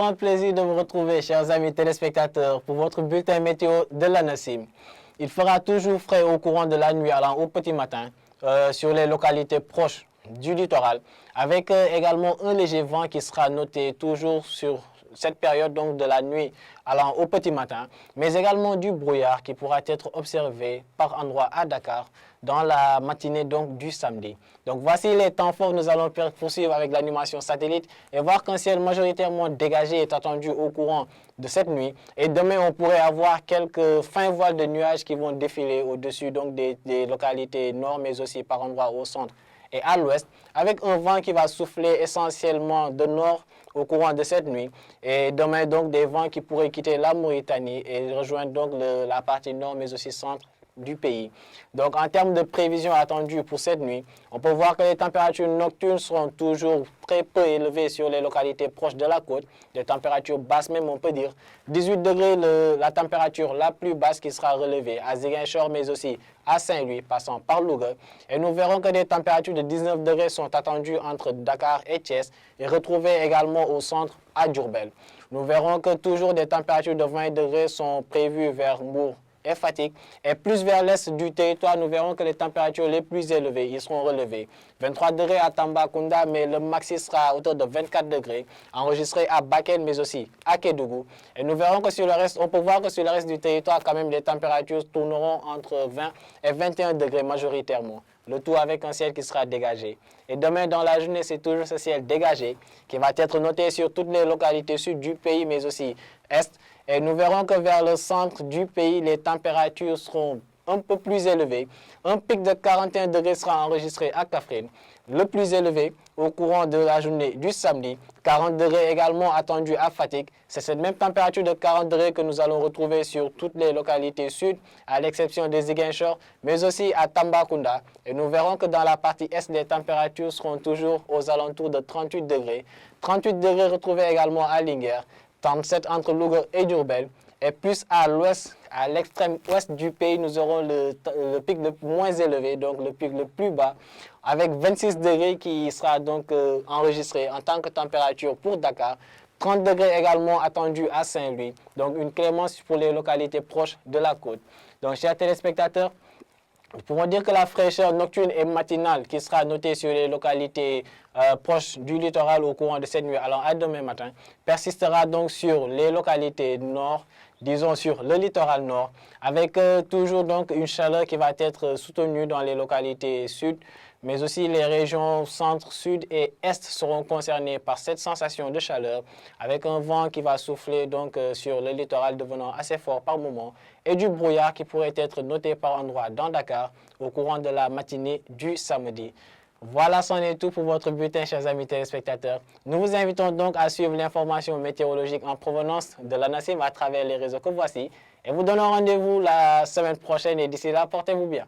grand plaisir de vous retrouver, chers amis téléspectateurs, pour votre bulletin météo de l'ANACIM. Il fera toujours frais au courant de la nuit allant au petit matin sur les localités proches du littoral, avec également un léger vent qui sera noté toujours sur cette période donc de la nuit allant au petit matin, mais également du brouillard qui pourra être observé par endroits à Dakar dans la matinée donc du samedi. Donc voici les temps forts, nous allons poursuivre avec l'animation satellite et voir qu'un ciel majoritairement dégagé est attendu au courant de cette nuit. Et demain, on pourrait avoir quelques fins voiles de nuages qui vont défiler au-dessus donc des localités nord, mais aussi par endroits au centre et à l'ouest, avec un vent qui va souffler essentiellement de nord au courant de cette nuit. Et demain, donc, des vents qui pourraient quitter la Mauritanie et rejoindre donc la partie nord, mais aussi centre du pays. Donc, en termes de prévisions attendues pour cette nuit, on peut voir que les températures nocturnes seront toujours très peu élevées sur les localités proches de la côte. Des températures basses même, on peut dire. 18 degrés, la température la plus basse qui sera relevée à Ziguinchor, mais aussi à Saint-Louis, passant par Louga. Et nous verrons que des températures de 19 degrés sont attendues entre Dakar et Thiès et retrouvées également au centre à Diourbel. Nous verrons que toujours des températures de 20 degrés sont prévues vers Mbour et Fatick. Et plus vers l'est du territoire, nous verrons que les températures les plus élevées y seront relevées. 23 degrés à Tambacounda, mais le maxi sera à hauteur de 24 degrés, enregistré à Bakel, mais aussi à Kédougou. Et nous verrons que sur le reste, on peut voir que sur le reste du territoire, quand même, les températures tourneront entre 20 et 21 degrés majoritairement. Le tout avec un ciel qui sera dégagé. Et demain, dans la journée, c'est toujours ce ciel dégagé qui va être noté sur toutes les localités sud du pays, mais aussi est. Et nous verrons que vers le centre du pays, les températures seront un peu plus élevées. Un pic de 41 degrés sera enregistré à Kaffrine. Le plus élevé au courant de la journée du samedi. 40 degrés également attendus à Fatick. C'est cette même température de 40 degrés que nous allons retrouver sur toutes les localités sud, à l'exception des Ziguinchor, mais aussi à Tambacounda. Et nous verrons que dans la partie est, les températures seront toujours aux alentours de 38 degrés. 38 degrés retrouvés également à Linguère. 37 entre Louga et Diourbel. Et plus à l'ouest, à l'extrême ouest du pays, nous aurons le pic le moins élevé, donc le pic le plus bas, avec 26 degrés qui sera donc enregistré en tant que température pour Dakar. 30 degrés également attendus à Saint-Louis, donc une clémence pour les localités proches de la côte. Donc, chers téléspectateurs, nous pouvons dire que la fraîcheur nocturne et matinale qui sera notée sur les localités proches du littoral au courant de cette nuit, alors à demain matin, persistera donc sur les localités nord, disons sur le littoral nord, avec toujours donc une chaleur qui va être soutenue dans les localités sud, mais aussi les régions centre, sud et est seront concernées par cette sensation de chaleur, avec un vent qui va souffler donc sur le littoral devenant assez fort par moment, et du brouillard qui pourrait être noté par endroits dans Dakar au courant de la matinée du samedi. Voilà, c'en est tout pour votre bulletin, chers amis téléspectateurs. Nous vous invitons donc à suivre l'information météorologique en provenance de l'ANACIM à travers les réseaux que voici. Et vous donnons rendez-vous la semaine prochaine et d'ici là, portez-vous bien.